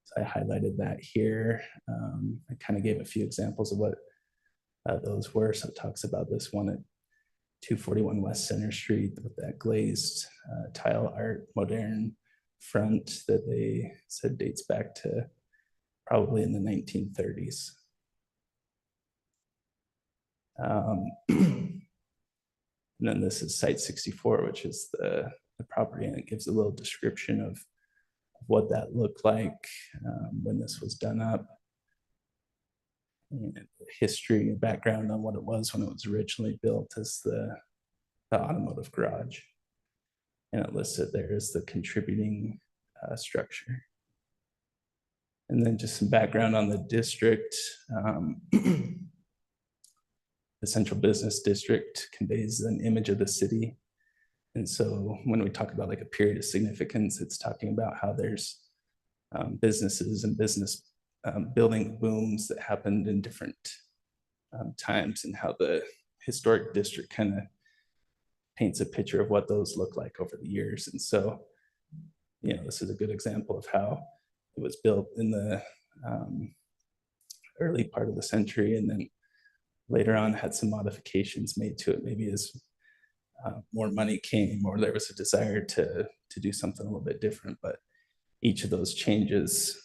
So I highlighted that here. I kind of gave a few examples of what those were. So it talks about this one at 241 West Center Street with that glazed tile art modern front that they said dates back to probably in the 1930s. And then this is site 64, which is the property, and it gives a little description of what that looked like when this was done up. And history and background on what it was when it was originally built as the automotive garage. And it lists it there as the contributing structure. And then just some background on the district. The central business district conveys an image of the city. And so when we talk about like a period of significance, it's talking about how there's businesses and business building booms that happened in different times, and how the historic district kind of paints a picture of what those look like over the years. And so, you know, this is a good example of how it was built in the early part of the century, and then later on had some modifications made to it, maybe as more money came, or there was a desire to do something a little bit different. But each of those changes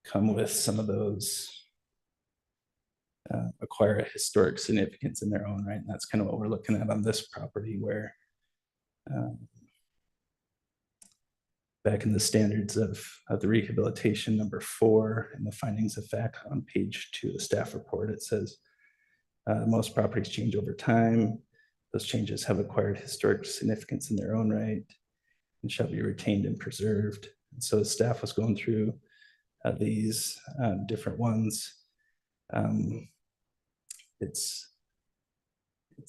come with some of those acquire a historic significance in their own right. And that's kind of what we're looking at on this property, where back in the standards of the rehabilitation number 4 in the findings of fact on page 2 of the staff report, it says most properties change over time. Those changes have acquired historic significance in their own right and shall be retained and preserved. And so the staff was going through these different ones. It's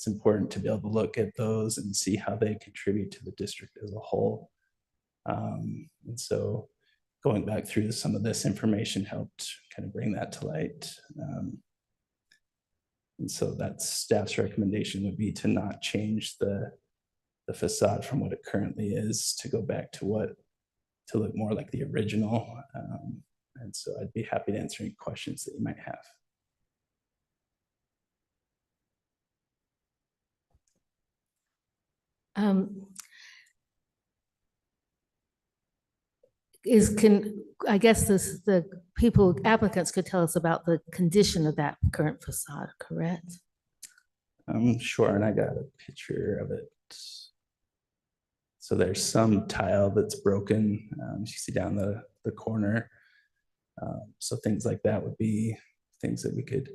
important to be able to look at those and see how they contribute to the district as a whole. And so going back through some of this information helped kind of bring that to light. And so that's staff's recommendation would be to not change the facade from what it currently is, to go back to look more like the original. And so I'd be happy to answer any questions that you might have. I guess the applicants could tell us about the condition of that current facade, correct? Sure, and I got a picture of it. So there's some tile that's broken. You see down the corner. So things like that would be things that we could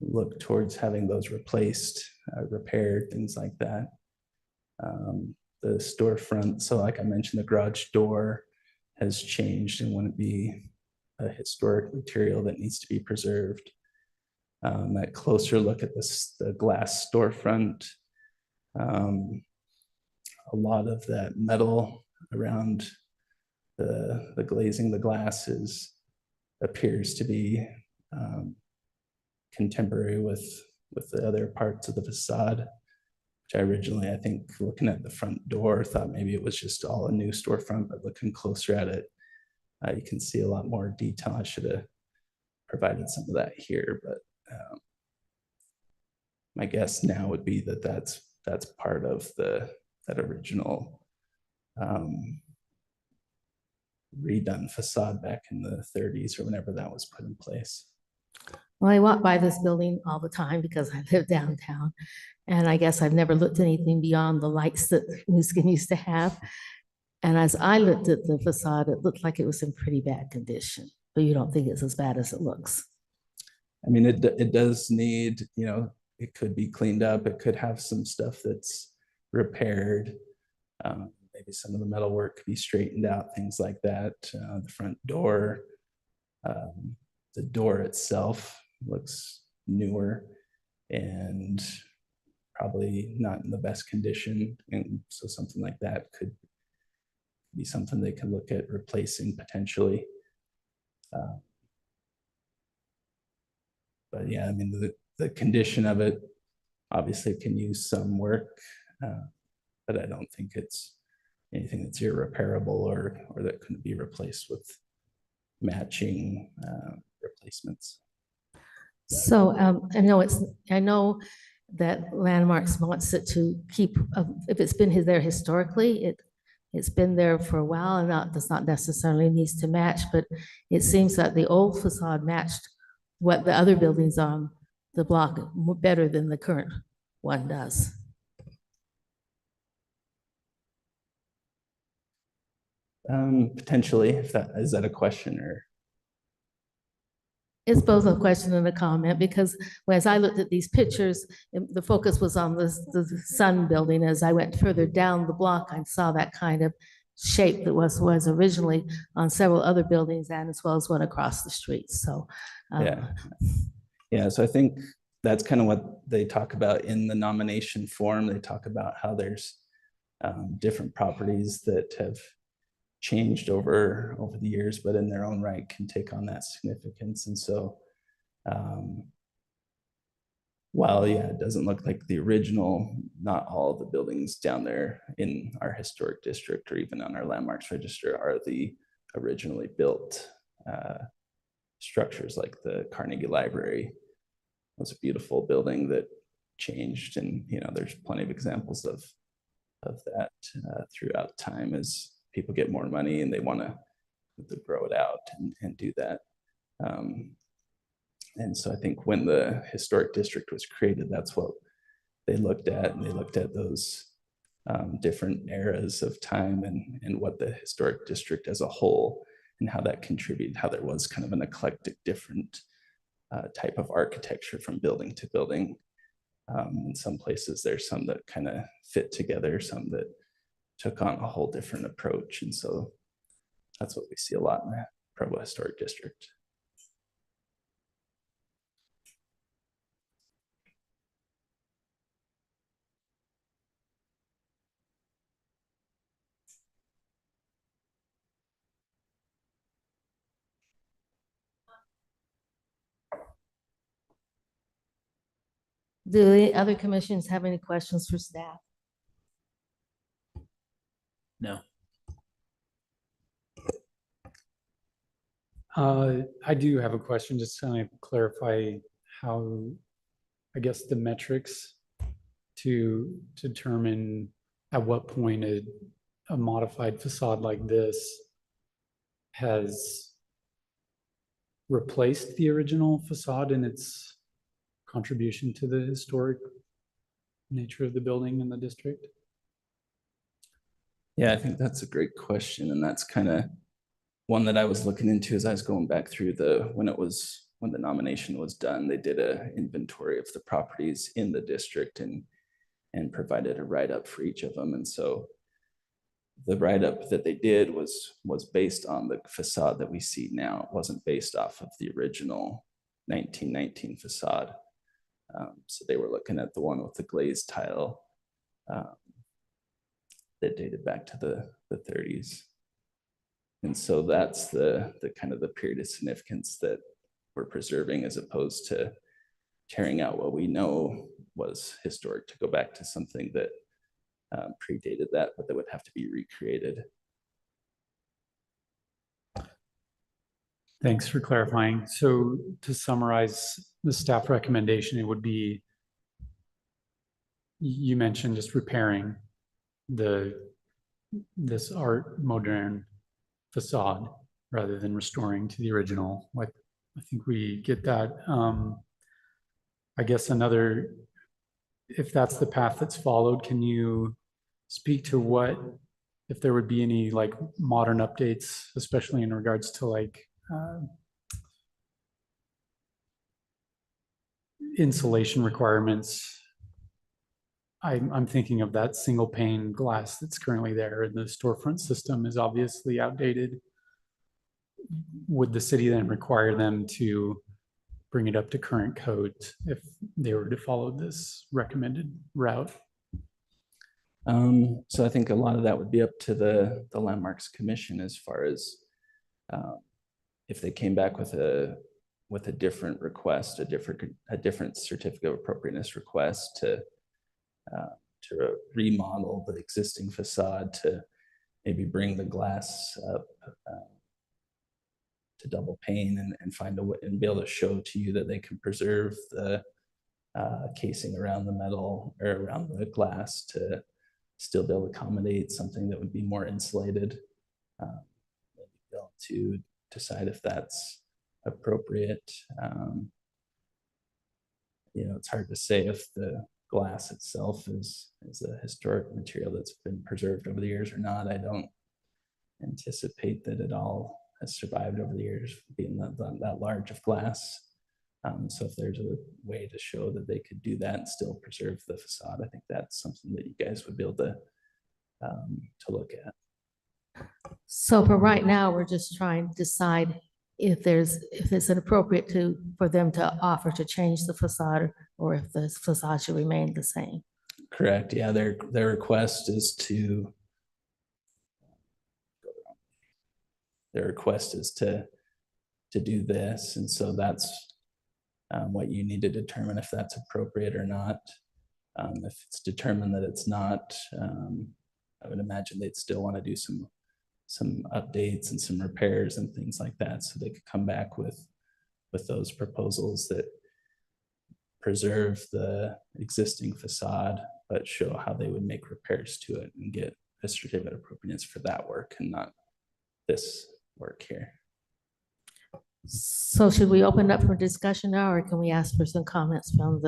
look towards having those replaced, repaired, things like that. The storefront, so like I mentioned, the garage door has changed and wouldn't be a historic material that needs to be preserved. A closer look at the glass storefront. A lot of that metal around the glazing, the glass appears to be contemporary with the other parts of the facade, which I originally, I think, looking at the front door, thought maybe it was just all a new storefront, but looking closer at it, you can see a lot more detail. I should have provided some of that here, but my guess now would be that that's part of that original redone facade back in the 30s or whenever that was put in place. Well, I walk by this building all the time because I live downtown, and I guess I've never looked at anything beyond the lights that Nu Skin used to have. And as I looked at the facade, it looked like it was in pretty bad condition, but you don't think it's as bad as it looks? I mean, it does need, you know, it could be cleaned up. It could have some stuff that's repaired. Maybe some of the metal work could be straightened out, things like that. The front door, the door itself looks newer and probably not in the best condition. And so something like that could be something they can look at replacing potentially. But yeah, I mean, the condition of it obviously can use some work, but I don't think it's anything that's irreparable or that couldn't be replaced with matching replacements. So I know that Landmarks wants it to keep, if it's been there historically, it's been there for a while and does not necessarily needs to match, but it seems that the old facade matched what the other buildings on the block better than the current one does. Potentially, if that is that a question or? It's both a question and a comment, because as I looked at these pictures, the focus was on the Sun building. As I went further down the block, I saw that kind of shape that was originally on several other buildings and as well as one across the street. So yeah, so I think that's kind of what they talk about in the nomination form. They talk about how there's different properties that have changed over the years, but in their own right can take on that significance. And so while it doesn't look like the original, not all of the buildings down there in our historic district or even on our landmarks register are the originally built structures. Like the Carnegie Library was a beautiful building that changed, and there's plenty of examples of that throughout time as people get more money and they want to grow it out and do that. And so I think when the historic district was created, that's what they looked at, and they looked at those different eras of time and what the historic district as a whole and how that contributed, how there was kind of an eclectic different type of architecture from building to building. In some places, there's some that kind of fit together, some that took on a whole different approach. And so that's what we see a lot in the Provo Historic District. do the other commissions have any questions for staff? No. I do have a question, just to kind of clarify how, I guess, the metrics to determine at what point a modified facade like this has replaced the original facade in its contribution to the historic nature of the building in the district? Yeah, I think that's a great question. And that's kind of one that I was looking into as I was going back through when the nomination was done. They did an inventory of the properties in the district and provided a write-up for each of them. And so the write-up that they did was based on the facade that we see now. It wasn't based off of the original 1919 facade. So they were looking at the one with the glazed tile that dated back to the 30s. And so that's the kind of the period of significance that we're preserving, as opposed to tearing out what we know was historic to go back to something that predated that, but that would have to be recreated. Thanks for clarifying. So to summarize the staff recommendation, it would be, you mentioned just repairing this art modern facade rather than restoring to the original. I think we get that. I guess if that's the path that's followed, can you speak to if there would be any like modern updates, especially in regards to like insulation requirements? I'm thinking of that single pane glass that's currently there, and the storefront system is obviously outdated. Would the city then require them to bring it up to current codes if they were to follow this recommended route? So I think a lot of that would be up to the Landmarks Commission, as far as if they came back with a different request, a different certificate of appropriateness request to remodel the existing facade to maybe bring the glass up to double pane and find a way and be able to show to you that they can preserve the casing around the metal or around the glass to still be able to accommodate something that would be more insulated. Be able to decide if that's appropriate. You know, it's hard to say if the glass itself is a historic material that's been preserved over the years or not. I don't anticipate that it all has survived over the years, being that large of glass. So if there's a way to show that they could do that and still preserve the facade, I think that's something that you guys would be able to look at. So for right now, we're just trying to decide if it's appropriate for them to offer to change the facade, or if the facade should remain the same. Correct. Yeah, their request is to do this, and so that's what you need to determine if that's appropriate or not. If it's determined that it's not, I would imagine they'd still want to do some updates and some repairs and things like that, so they could come back with those proposals that preserve the existing facade, but show how they would make repairs to it and get a certificate of appropriateness for that work and not this work here. So should we open up for discussion now, or can we ask for some comments from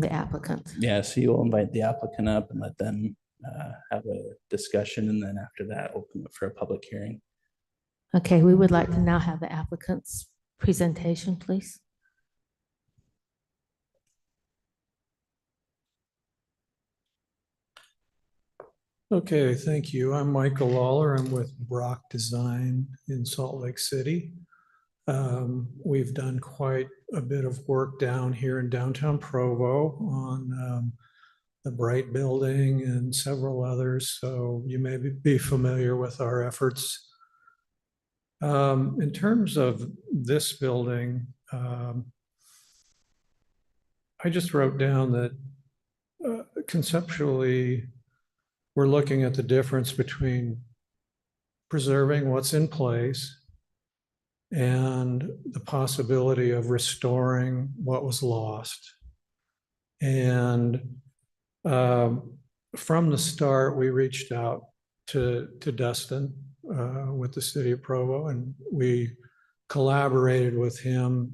the applicant? Yeah, so you'll invite the applicant up and let them have a discussion, and then after that, open it for a public hearing. Okay, we would like to now have the applicant's presentation, please. Okay, thank you. I'm Michael Lawlor. I'm with Brock Design in Salt Lake City. We've done quite a bit of work down here in downtown Provo on the Bright Building and several others, so you may be familiar with our efforts. In terms of this building, I just wrote down that conceptually, we're looking at the difference between preserving what's in place and the possibility of restoring what was lost. And from the start, we reached out to Dustin with the city of Provo, and we collaborated with him.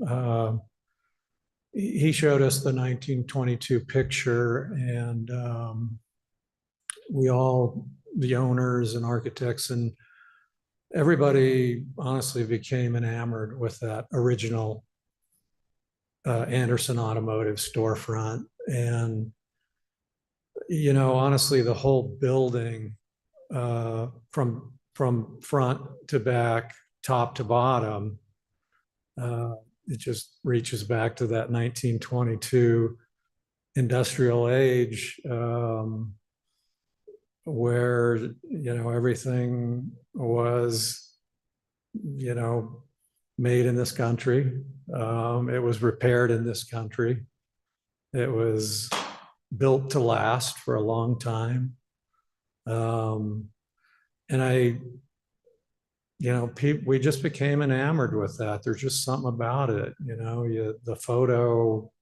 He showed us the 1922 picture, and we all, the owners and architects and everybody, honestly became enamored with that original Anderson Automotive storefront. And, you know, honestly, the whole building from front to back, top to bottom, it just reaches back to that 1922 industrial age, where, you know, everything was, you know, made in this country. It was repaired in this country. It was built to last for a long time. And you know, we just became enamored with that. There's just something about it, you know. The photo,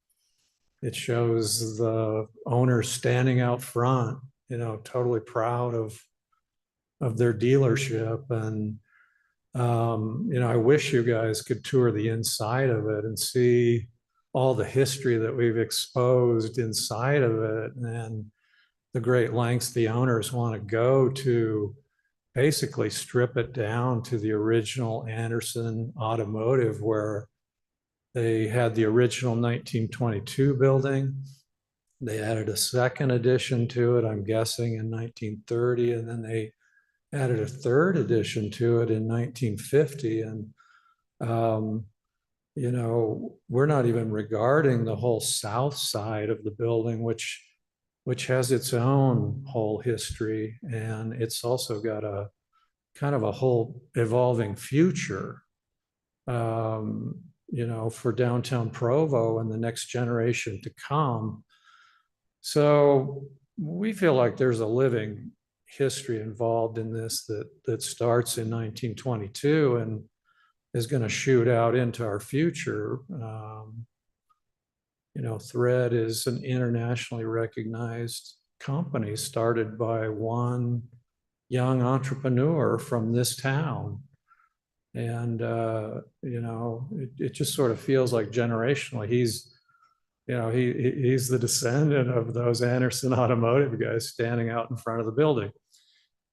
it shows the owners standing out front, you know, totally proud of their dealership. And you know, I wish you guys could tour the inside of it and see all the history that we've exposed inside of it, and the great lengths the owners want to go to basically strip it down to the original Anderson Automotive, where they had the original 1922 building. They added a second addition to it, I'm guessing in 1930, and then they added a third addition to it in 1950. And you know, we're not even regarding the whole south side of the building, which has its own whole history, and it's also got a kind of a whole evolving future, you know, for downtown Provo and the next generation to come. So we feel like there's a living history involved in this that starts in 1922 and is going to shoot out into our future. Thread is an internationally recognized company started by one young entrepreneur from this town. And, it just sort of feels like generationally, he's the descendant of those Anderson Automotive guys standing out in front of the building.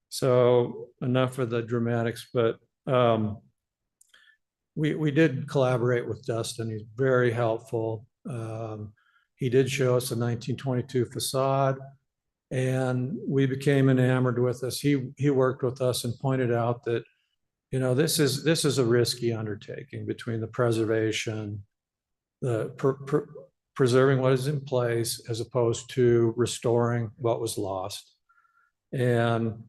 So enough of the dramatics, but we did collaborate with Dustin. He's very helpful. He did show us a 1922 facade, and we became enamored with this. He worked with us and pointed out that, this is a risky undertaking between the preservation, the preserving what is in place as opposed to restoring what was lost. And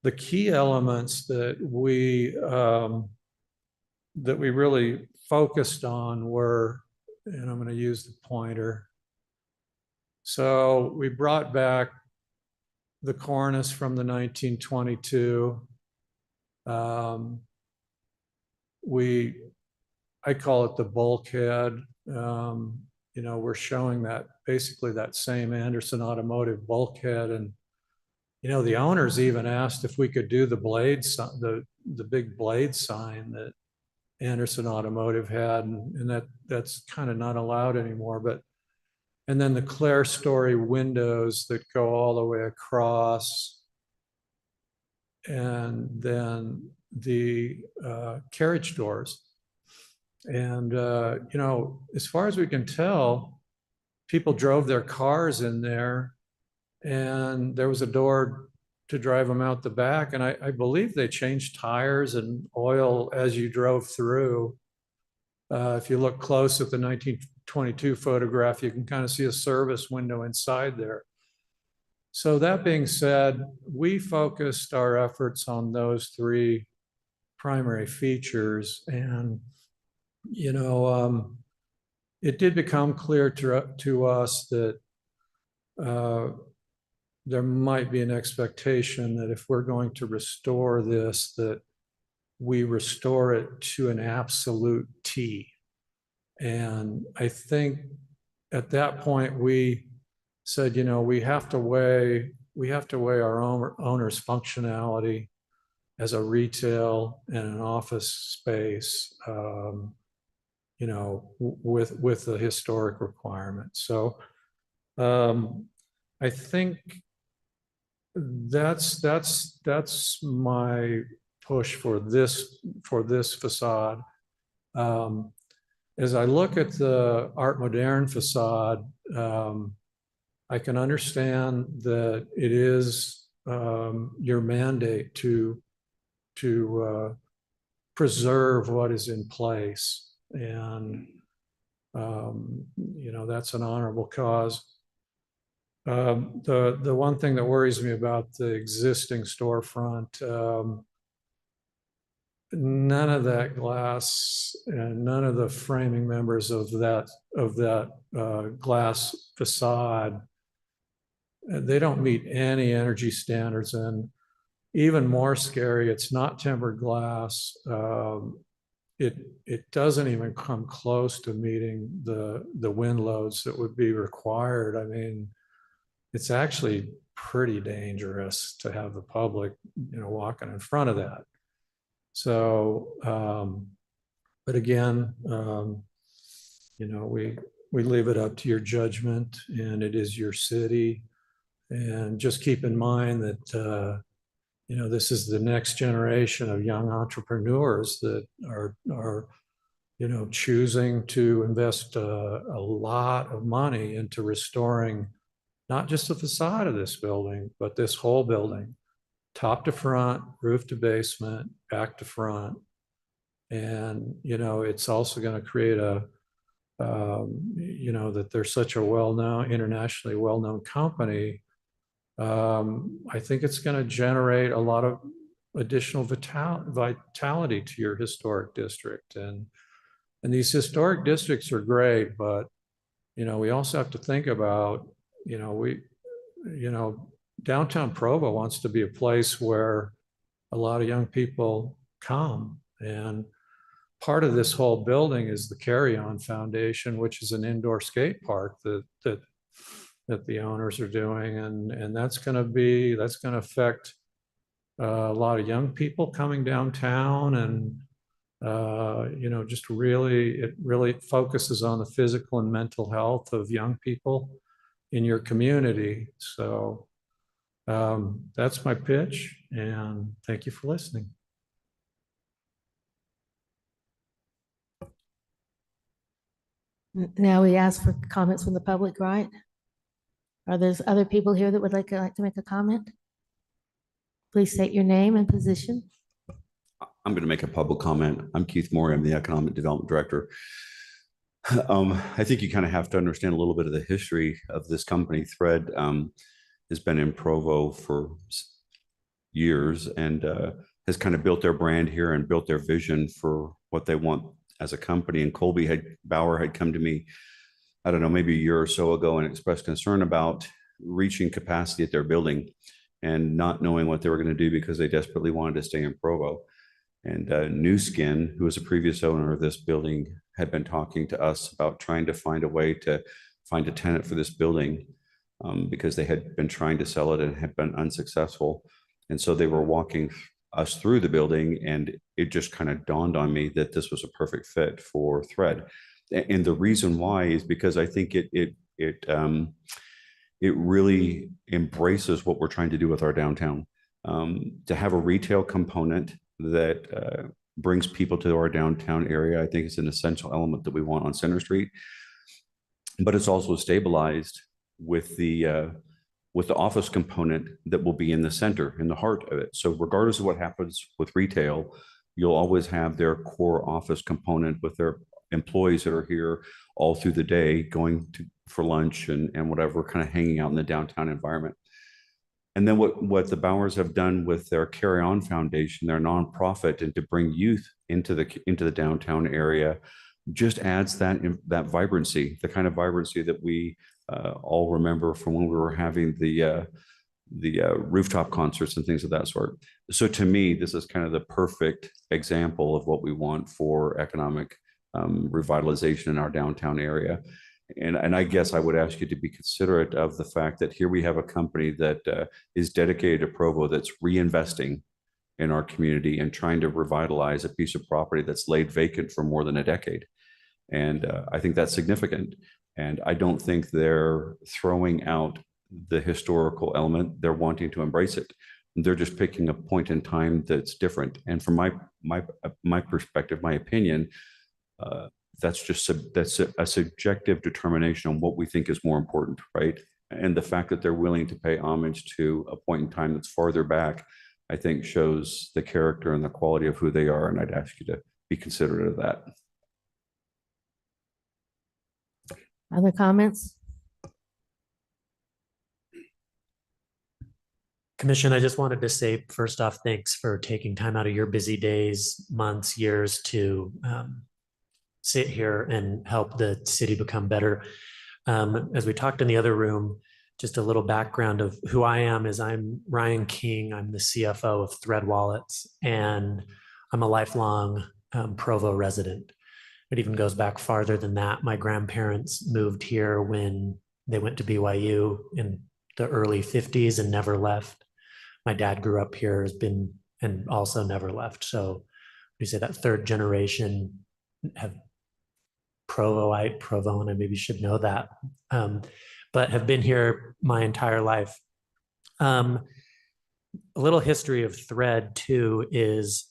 the key elements that we really focused on were, and I'm going to use the pointer. So we brought back the cornice from the 1922. I call it the bulkhead. We're showing that basically that same Anderson Automotive bulkhead. And, the owners even asked if we could do the blade, the big blade sign that Anderson Automotive had, and that's kind of not allowed anymore. And then the clerestory windows that go all the way across, and then the carriage doors. And, as far as we can tell, people drove their cars in there, and there was a door to drive them out the back. And I believe they changed tires and oil as you drove through. If you look close at the 1922 photograph, you can kind of see a service window inside there. So that being said, we focused our efforts on those three primary features. And, it did become clear to us that there might be an expectation that if we're going to restore this, that we restore it to an absolute T. And I think at that point we said, we have to weigh our owner's functionality as a retail and an office space, with the historic requirements. So I think that's my push for this facade. As I look at the Art Moderne facade, I can understand that it is your mandate to preserve what is in place. And, that's an honorable cause. The one thing that worries me about the existing storefront, none of that glass and none of the framing members of that glass facade, they don't meet any energy standards. And even more scary, it's not tempered glass. It doesn't even come close to meeting the wind loads that would be required. I mean, it's actually pretty dangerous to have the public, walking in front of that. So, but again, we leave it up to your judgment, and it is your city. And just keep in mind that, this is the next generation of young entrepreneurs that are choosing to invest a lot of money into restoring not just the facade of this building, but this whole building, top to front, roof to basement, back to front. And, it's also going to create that they're such a well-known, internationally well-known company. I think it's going to generate a lot of additional vitality to your historic district. And these historic districts are great, but, we also have to think about, downtown Provo wants to be a place where a lot of young people come. And part of this whole building is the Carry On Foundation, which is an indoor skate park that the owners are doing. And that's going to affect a lot of young people coming downtown. And just it really focuses on the physical and mental health of young people in your community. So that's my pitch, and thank you for listening. Now we ask for comments from the public, right? Are there other people here that would like to make a comment? Please state your name and position. I'm going to make a public comment. I'm Keith Morey. I'm the Economic Development Director. I think you kind of have to understand a little bit of the history of this company. Thread has been in Provo for years and has kind of built their brand here and built their vision for what they want as a company. And Bauer had come to me, I don't know, maybe a year or so ago and expressed concern about reaching capacity at their building and not knowing what they were going to do because they desperately wanted to stay in Provo. And New Skin, who was a previous owner of this building, had been talking to us about trying to find a way to find a tenant for this building because they had been trying to sell it and had been unsuccessful. And so they were walking us through the building, and it just kind of dawned on me that this was a perfect fit for Thread. And the reason why is because I think it really embraces what we're trying to do with our downtown. To have a retail component that brings people to our downtown area, I think it's an essential element that we want on Center Street. But it's also stabilized with the office component that will be in the center, in the heart of it. So regardless of what happens with retail, you'll always have their core office component with their employees that are here all through the day, going for lunch and whatever, kind of hanging out in the downtown environment. And then what the Bauers have done with their Carry On Foundation, their nonprofit, and to bring youth into the downtown area, just adds that vibrancy, the kind of vibrancy that we all remember from when we were having the rooftop concerts and things of that sort. So to me, this is kind of the perfect example of what we want for economic revitalization in our downtown area. And I guess I would ask you to be considerate of the fact that here we have a company that is dedicated to Provo, that's reinvesting in our community and trying to revitalize a piece of property that's laid vacant for more than a decade. And I think that's significant. And I don't think they're throwing out the historical element. They're wanting to embrace it. They're just picking a point in time that's different. And from my perspective, my opinion, that's a subjective determination on what we think is more important, right? And the fact that they're willing to pay homage to a point in time that's farther back, I think shows the character and the quality of who they are. And I'd ask you to be considerate of that. Other comments? Commission, I just wanted to say, first off, thanks for taking time out of your busy days, months, years to sit here and help the city become better. As we talked in the other room, just a little background of who I am is I'm Ryan King. I'm the CFO of Thread Wallets, and I'm a lifelong Provo resident. It even goes back farther than that. My grandparents moved here when they went to BYU in the early 50s and never left. My dad grew up here, has been, and also never left. So we say that third generation have Provo, and I maybe should know that, but have been here my entire life. A little history of Thread too is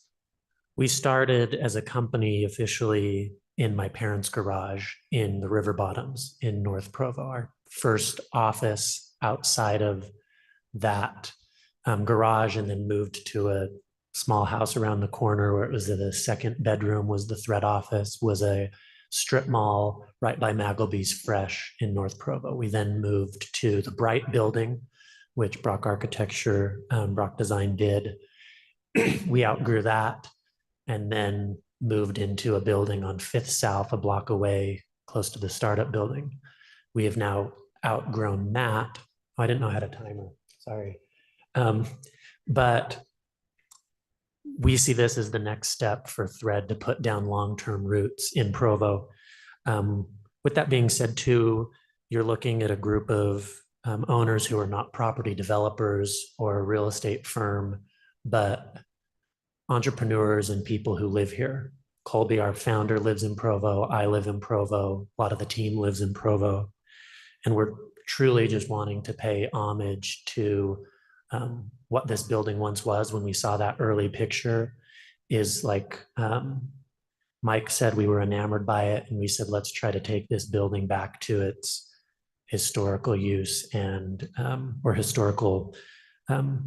we started as a company officially in my parents' garage in the River Bottoms in North Provo. Our first office outside of that garage, and then moved to a small house around the corner where it was the second bedroom was the Thread office, was a strip mall right by Maggleby's Fresh in North Provo. We then moved to the Bright building, which Brock Architecture, Brock Design did. We outgrew that and then moved into a building on 5th South, a block away, close to the startup building. We have now outgrown that. Oh, I didn't know I had a timer. sorry. But we see this as the next step for Thread to put down long-term roots in Provo. With that being said, too, you're looking at a group of owners who are not property developers or a real estate firm, but entrepreneurs and people who live here. Colby, our founder, lives in Provo. I live in Provo. A lot of the team lives in Provo. And we're truly just wanting to pay homage to what this building once was. When we saw that early picture, is like Mike said, we were enamored by it, and we said, let's try to take this building back to its historical use and or historical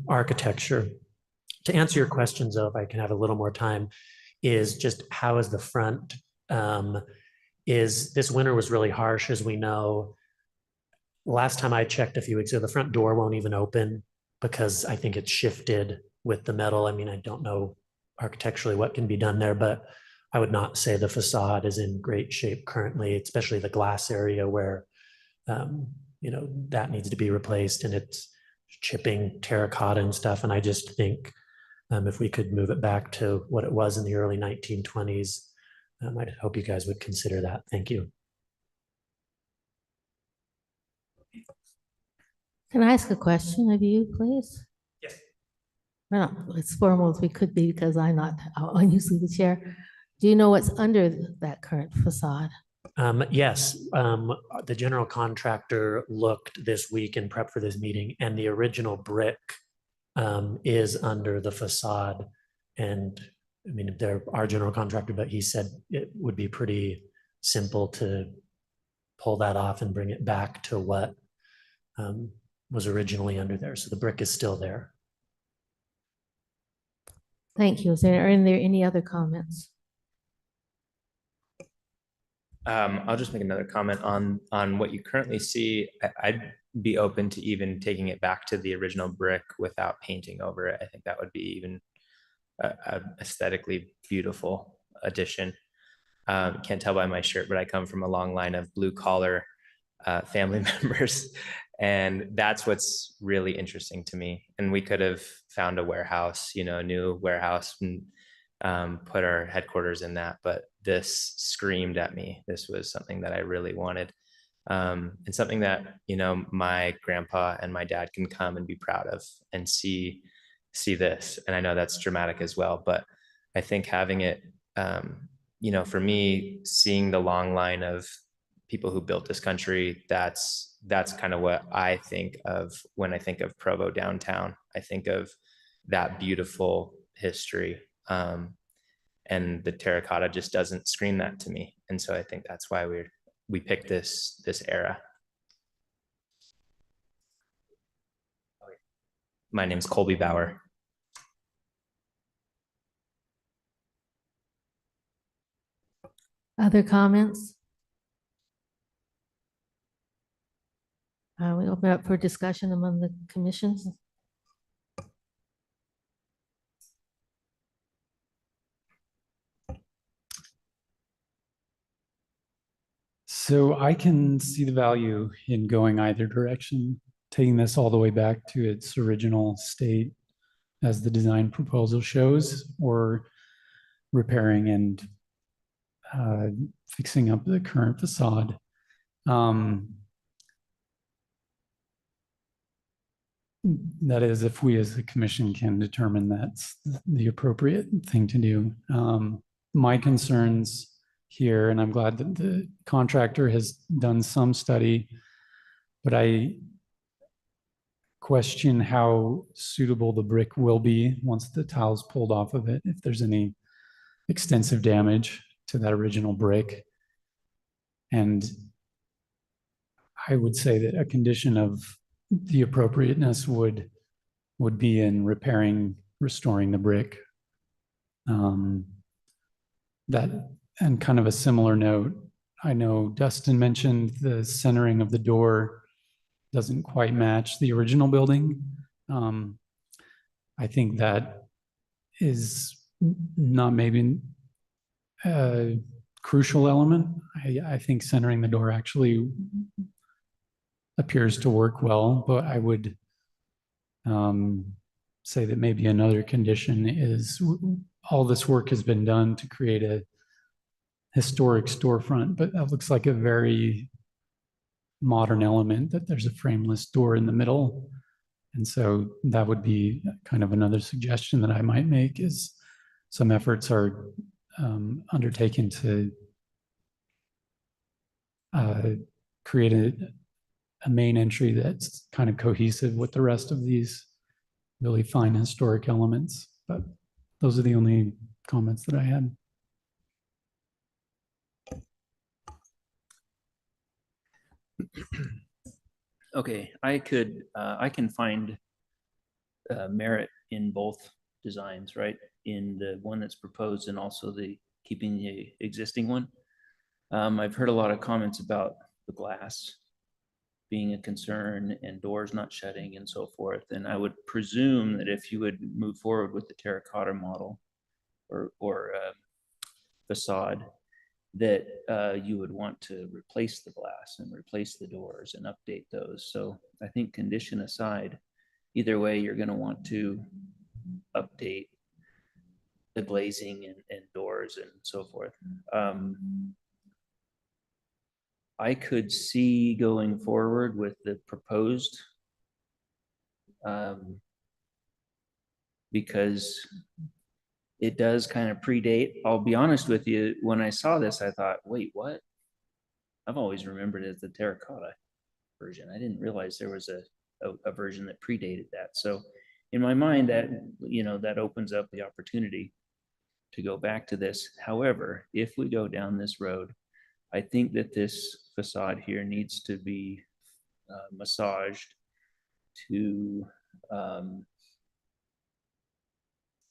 architecture. To answer your questions, though, if I can have a little more time, is just how is the front? Is this winter was really harsh, as we know. Last time I checked a few weeks ago, the front door won't even open because I think it's shifted with the metal. I mean, I don't know architecturally what can be done there, but I would not say the facade is in great shape currently, especially the glass area where, that needs to be replaced, and it's chipping terracotta and stuff. And I just think if we could move it back to what it was in the early 1920s, I'd hope you guys would consider that. Thank you. Can I ask a question of you, please? Yes. Well, as formal as we could be, because I'm usually the chair. Do you know what's under that current facade? Yes, the general contractor looked this week in prep for this meeting, and the original brick is under the facade. And I mean, they're our general contractor, but he said it would be pretty simple to pull that off and bring it back to what was originally under there. So the brick is still there. Thank you. Are there any other comments? I'll just make another comment on what you currently see. I'd be open to even taking it back to the original brick without painting over it. I think that would be even a aesthetically beautiful addition. Can't tell by my shirt, but I come from a long line of blue collar family members, and that's what's really interesting to me. And we could have found a warehouse, a new warehouse, and put our headquarters in that, but this screamed at me. This was something that I really wanted, and something that my grandpa and my dad can come and be proud of and see this. And I know that's dramatic as well, but I think having it, for me, seeing the long line of people who built this country, that's kind of what I think of when I think of Provo downtown. I think of that beautiful history. And the terracotta just doesn't scream that to me. And so I think that's why we picked this era. My name's Colby Bauer. Other comments? We open up for discussion among the commissions. So I can see the value in going either direction, taking this all the way back to its original state as the design proposal shows, or repairing and fixing up the current facade. That is, if we as a commission can determine that's the appropriate thing to do. My concerns here, and I'm glad that the contractor has done some study, but I question how suitable the brick will be once the tile's pulled off of it, if there's any extensive damage to that original brick. And I would say that a condition of the appropriateness would be in restoring the brick. And kind of a similar note, I know Dustin mentioned the centering of the door doesn't quite match the original building. I think that is not maybe a crucial element. I think centering the door actually appears to work well, but I would say that maybe another condition is all this work has been done to create a historic storefront, but that looks like a very modern element, that there's a frameless door in the middle. And so that would be kind of another suggestion that I might make, is some efforts are undertaken to create a main entry that's kind of cohesive with the rest of these really fine historic elements. But those are the only comments that I had. Okay, I can find merit in both designs, right? In the one that's proposed and also the keeping the existing one. I've heard a lot of comments about the glass being a concern and doors not shutting and so forth. And I would presume that if you would move forward with the terracotta model or facade, that you would want to replace the glass and replace the doors and update those. So I think condition aside, either way, you're going to want to update the glazing and doors and so forth. I could see going forward with the proposed because it does kind of predate. I'll be honest with you, when I saw this, I thought, wait, what? I've always remembered it as the terracotta version. I didn't realize there was a version that predated that. So in my mind, that, you know, that opens up the opportunity to go back to this. However, if we go down this road, I think that this facade here needs to be massaged to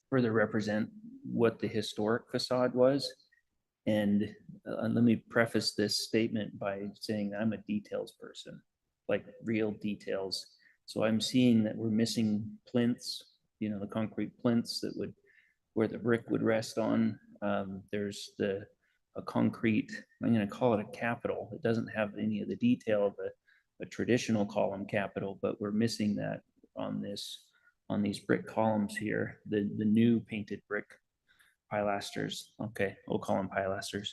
further represent what the historic facade was. And let me preface this statement by saying I'm a details person, like real details. So I'm seeing that we're missing plinths, you know, the concrete plinths that would, where the brick would rest on. There's a concrete, I'm going to call it a capital. It doesn't have any of the detail of a traditional column capital, but we're missing that on this, on these brick columns here, the new painted brick pilasters. Okay, we'll call them pilasters.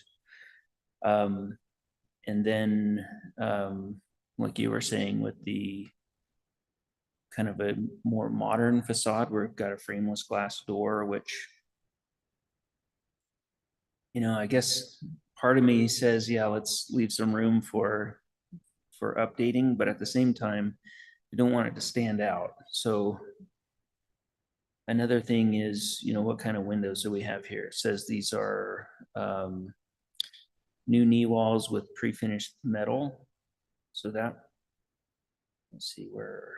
And then, like you were saying, with the kind of a more modern facade, where we've got a frameless glass door, which, you know, I guess part of me says, yeah, let's leave some room for updating, but at the same time, we don't want it to stand out. So another thing is, you know, what kind of windows do we have here? It says these are new knee walls with pre-finished metal. So that, let's see where.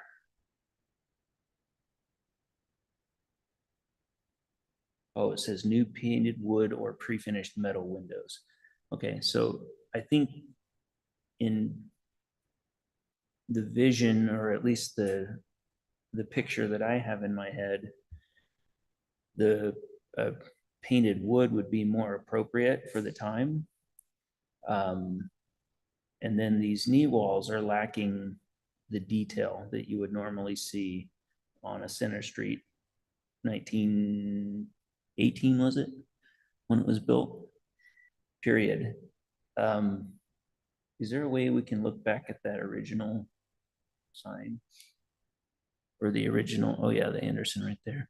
Oh, it says new painted wood or pre-finished metal windows. Okay, so I think in the vision, or at least the picture that I have in my head, the painted wood would be more appropriate for the time. And then these knee walls are lacking the detail that you would normally see on a Center Street 1918, was it, when it was built? Period. Is there a way we can look back at that original sign? Or the original, oh yeah, the Anderson right there.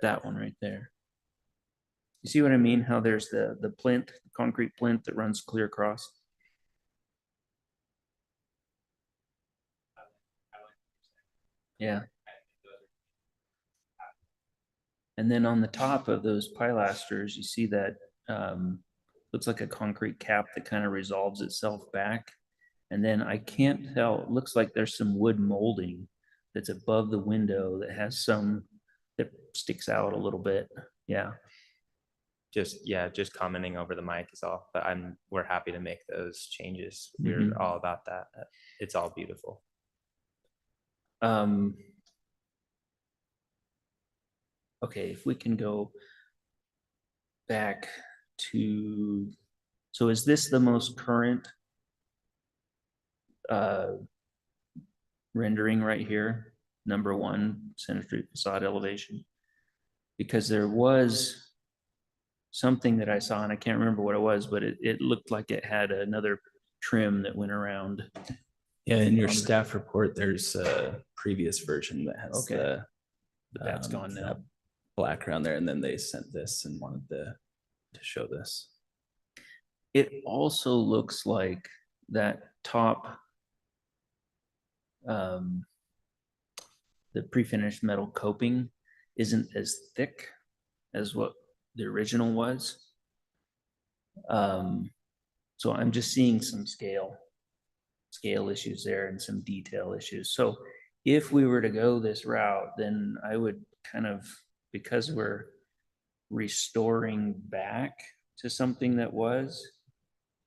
That one right there. You see what I mean? How there's the plinth, the concrete plinth that runs clear across. Yeah. And then on the top of those pilasters, you see that looks like a concrete cap that kind of resolves itself back. And then I can't tell, it looks like there's some wood molding that's above the window that has some, that sticks out a little bit. Yeah. Just commenting over the mic is all, but we're happy to make those changes. We're all about that. It's all beautiful. Okay, if we can go back to, so is this the most current rendering right here, number 1, Center Street facade elevation. Because there was something that I saw, and I can't remember what it was, but it looked like it had another trim that went around. Yeah, in your staff report, there's a previous version that has Okay. But that's um, gone now. that black around there, and then they sent this and wanted to show this. It also looks like that top, the pre-finished metal coping isn't as thick as what the original was. So I'm just seeing some scale issues there and some detail issues. So if we were to go this route, then I would kind of, because we're restoring back to something that was,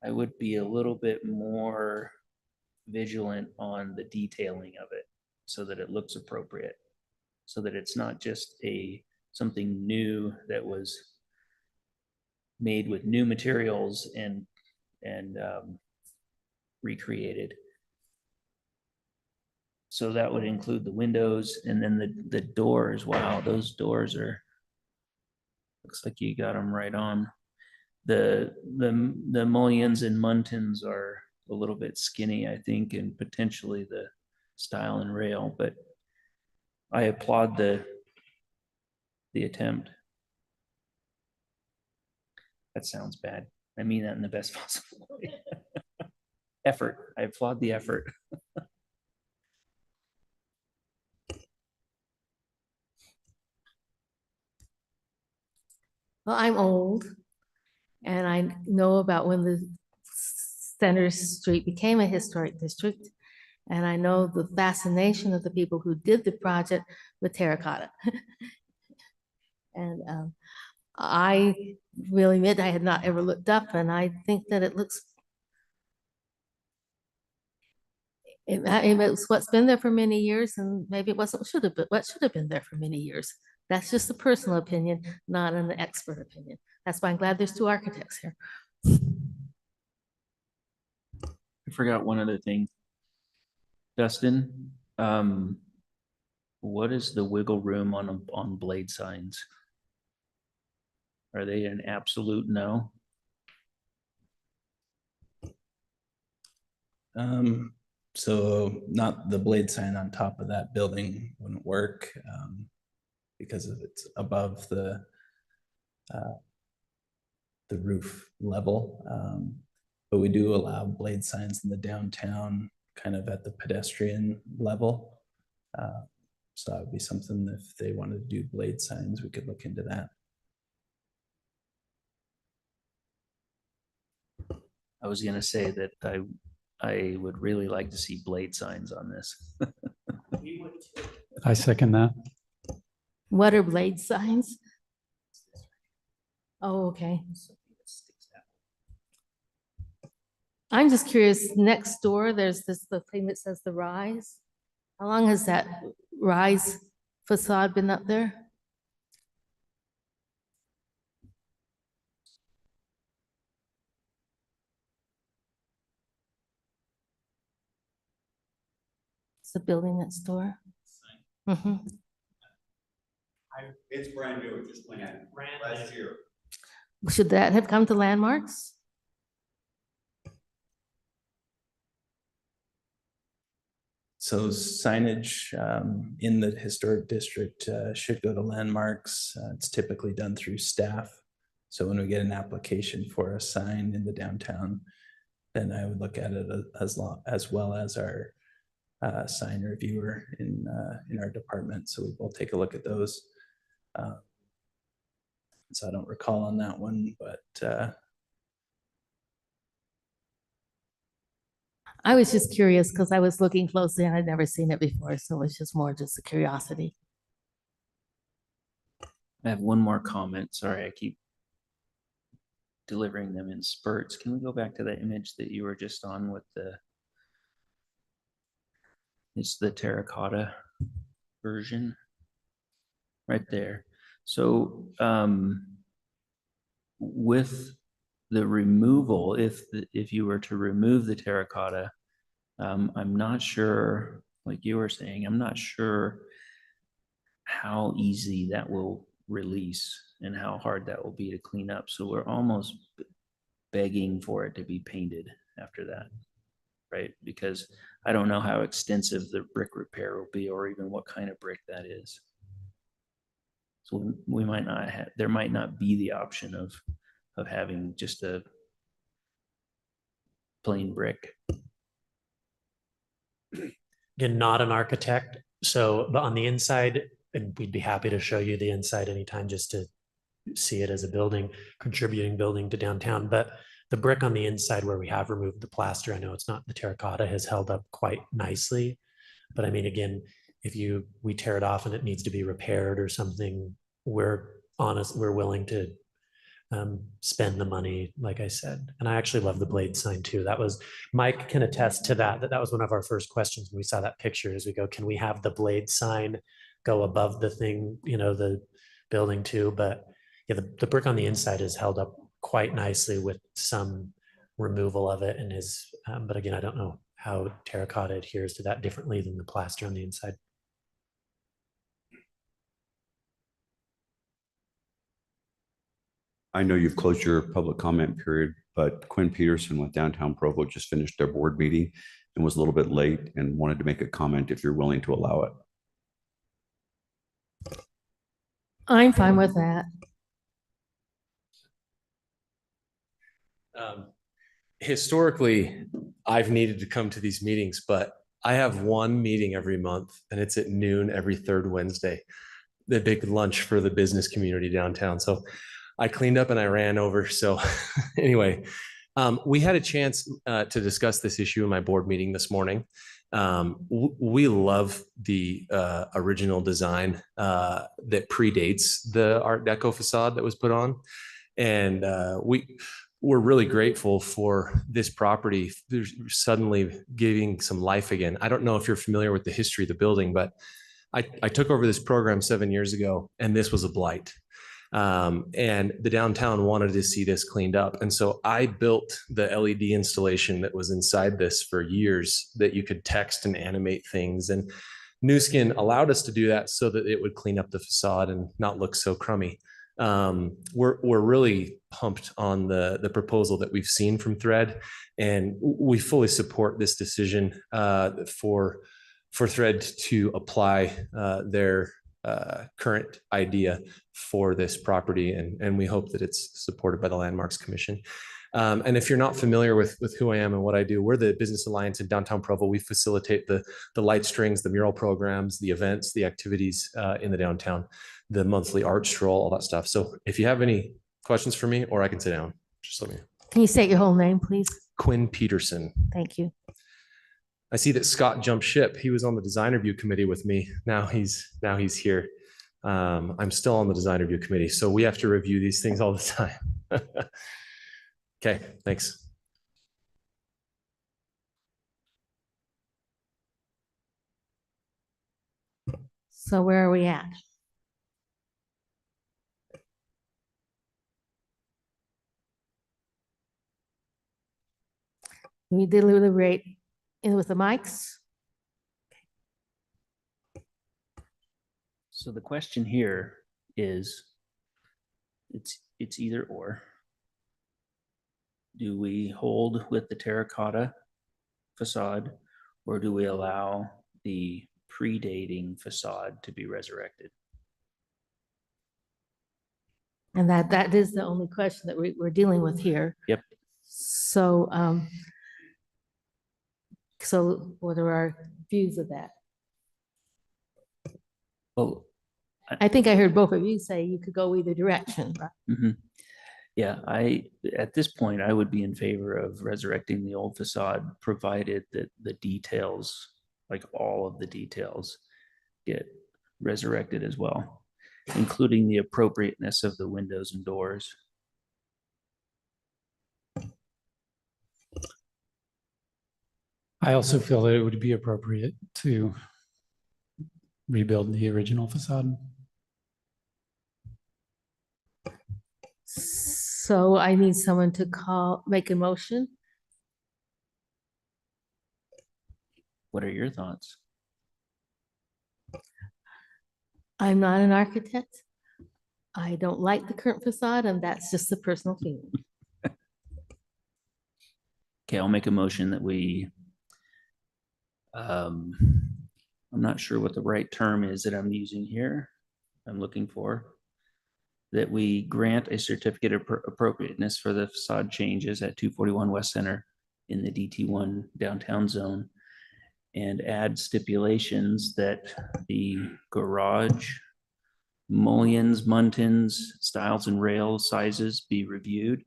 I would be a little bit more vigilant on the detailing of it so that it looks appropriate, so that it's not just something new that was made with new materials and recreated. So that would include the windows and then the doors. Wow, those doors are, looks like you got them right on. The mullions and muntins are a little bit skinny, I think, and potentially the stile and rail, but I applaud the attempt. That sounds bad. I mean that in the best possible way. Effort. I applaud the effort. Well, I'm old, and I know about when the Center Street became a historic district. And I know the fascination of the people who did the project with terracotta. And I really admit I had not ever looked up, and I think that it looks, it's what's been there for many years, and maybe it wasn't what should have been there for many years. That's just a personal opinion, not an expert opinion. That's why I'm glad there's 2 architects here. I forgot one other thing. Dustin, what is the wiggle room on blade signs? Are they an absolute no? So not the blade sign on top of that building wouldn't work because of it's above the roof level. But we do allow blade signs in the downtown, kind of at the pedestrian level. So that would be something, if they wanted to do blade signs, we could look into that. I was gonna say that I would really like to see blade signs on this. I second that. What are blade signs? Oh, okay. I'm just curious, next door, there's the thing that says the Rise. How long has that Rise facade been up there? It's the building next door. Mhm. It's brand new, it just went in last year. Should that have come to landmarks? So signage in the historic district should go to landmarks. It's typically done through staff. So when we get an application for a sign in the downtown, then I would look at it as well as our sign reviewer in our department. So we will take a look at those. So I don't recall on that one, but I was just curious because I was looking closely and I'd never seen it before. So it's just more just a curiosity. I have one more comment. Sorry, I keep delivering them in spurts. Can we go back to that image that you were just on with it's the terracotta version right there. So with the removal, if you were to remove the terracotta, I'm not sure, like you were saying, I'm not sure how easy that will release and how hard that will be to clean up. So we're almost begging for it to be painted after that, right? Because I don't know how extensive the brick repair will be or even what kind of brick that is. So we might not have, there might not be the option of having just a plain brick. Again, not an architect. So, but on the inside, and we'd be happy to show you the inside anytime just to see it as a building, contributing building to downtown. But the brick on the inside where we have removed the plaster, I know it's not the terracotta, has held up quite nicely. But I mean, again, if we tear it off and it needs to be repaired or something, we're willing to spend the money, like I said. And I actually love the blade sign too. That was, Mike can attest to that was one of our first questions when we saw that picture, is we go, can we have the blade sign go above the thing, the building too? But yeah, the brick on the inside is held up quite nicely with some removal of it, and is, but again, I don't know how terracotta adheres to that differently than the plaster on the inside. I know you've closed your public comment period, but Quinn Peterson with Downtown Provo just finished their board meeting and was a little bit late and wanted to make a comment if you're willing to allow it. I'm fine with that. Historically, I've needed to come to these meetings, but I have one meeting every month and it's at noon every third Wednesday, the big lunch for the business community downtown. So I cleaned up and I ran over. So anyway, we had a chance to discuss this issue in my board meeting this morning. We love the original design that predates the Art Deco facade that was put on. And we're really grateful for this property suddenly giving some life again. I don't know if you're familiar with the history of the building, but I took over this program 7 years ago and this was a blight. And the downtown wanted to see this cleaned up. And so I built the LED installation that was inside this for years that you could text and animate things. And Nu Skin allowed us to do that so that it would clean up the facade and not look so crummy. We're really pumped on the proposal that we've seen from Thread, and we fully support this decision for Thread to apply their current idea for this property, and we hope that it's supported by the Landmarks Commission. And if you're not familiar with who I am and what I do, we're the Business Alliance in Downtown Provo. We facilitate the light strings, the mural programs, the events, the activities in the downtown, the monthly art stroll, all that stuff. So if you have any questions for me, or I can sit down, just let me know. Can you state your whole name, please? Quinn Peterson. Thank you. I see that Scott jumped ship. He was on the design review committee with me. Now he's here. I'm still on the design review committee, so we have to review these things all the time. Okay, thanks. So where are we at? We deliberate in with the mics. So the question here is, it's either or. Do we hold with the terracotta facade, or do we allow the predating facade to be resurrected? And that is the only question that we're dealing with here. Yep. So, so what are our views of that? Well, I think I heard both of you say you could go either direction, right? mm-hmm. Yeah, at this point, I would be in favor of resurrecting the old facade, provided that the details, like all of the details, get resurrected as well, including the appropriateness of the windows and doors. I also feel that it would be appropriate to rebuild the original facade. So I need someone to make a motion. What are your thoughts? I'm not an architect. I don't like the current facade, and that's just a personal feeling. Okay, I'll make a motion that we, I'm not sure what the right term is that I'm using here. I'm looking for that we grant a certificate of appropriateness for the facade changes at 241 West Center in the DT1 downtown zone, and add stipulations that the garage mullions, muntins, stiles and rail sizes be reviewed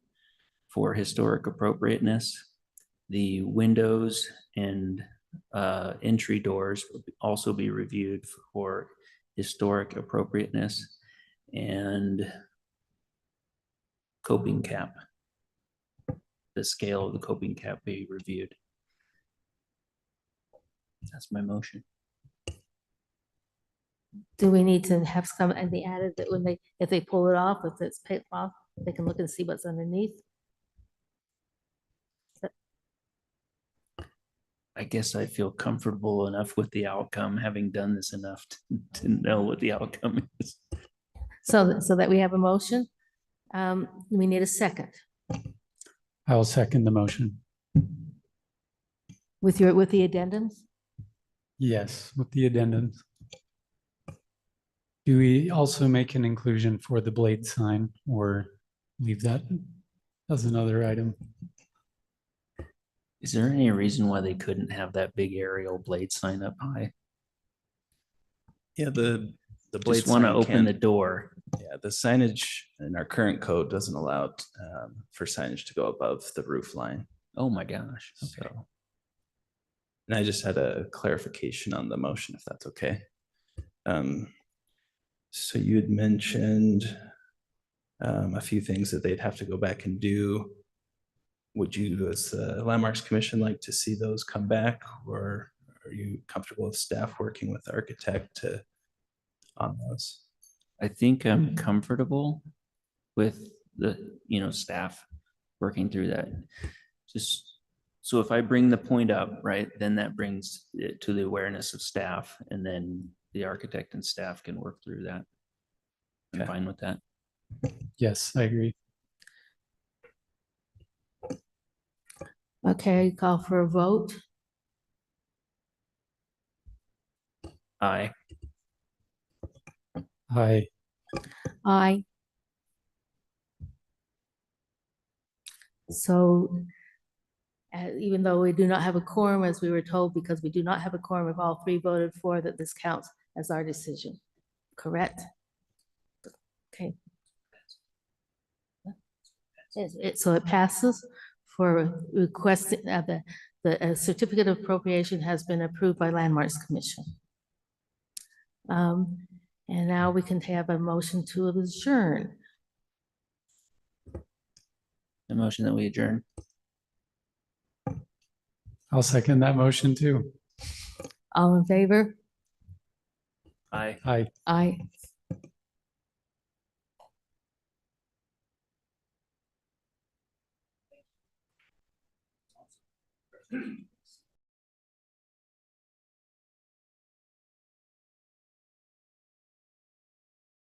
for historic appropriateness. The windows and entry doors will also be reviewed for historic appropriateness, and coping cap. The scale of the coping cap be reviewed. That's my motion. Do we need to have some and be added that when they, if they pull it off, if it's paid off, they can look and see what's underneath? I guess I feel comfortable enough with the outcome, having done this enough to know what the outcome is. So that we have a motion. We need a second I will second the motion. with the addendums. Yes, with the addendums. Do we also make an inclusion for the blade sign or leave that as another item? Is there any reason why they couldn't have that big aerial blade sign up high? Yeah, the blade Just want to sign open the can't- door. Yeah, the signage in our current code doesn't allow for signage to go above the roof line. Oh my gosh. Okay. So, and I just had a clarification on the motion, if that's okay. So you had mentioned a few things that they'd have to go back and do. Would you, as the Landmarks Commission, like to see those come back, or are you comfortable with staff working with the architect on those? I think I'm comfortable with the, staff working through that. Just, so if I bring the point up, right, then that brings it to the awareness of staff, and then the architect and staff can work through that. I'm Okay. fine with that. Yes, I agree. Okay, call for a vote. Aye. Aye. Aye. So even though we do not have a quorum, as we were told, because we do not have a quorum, if all three voted for that, this counts as our decision, correct? Okay. So it passes for requesting, the certificate of appropriation has been approved by Landmarks Commission. And now we can have a motion to adjourn. The motion that we adjourn. I'll second that motion too. All in favor? Aye. Aye. Aye.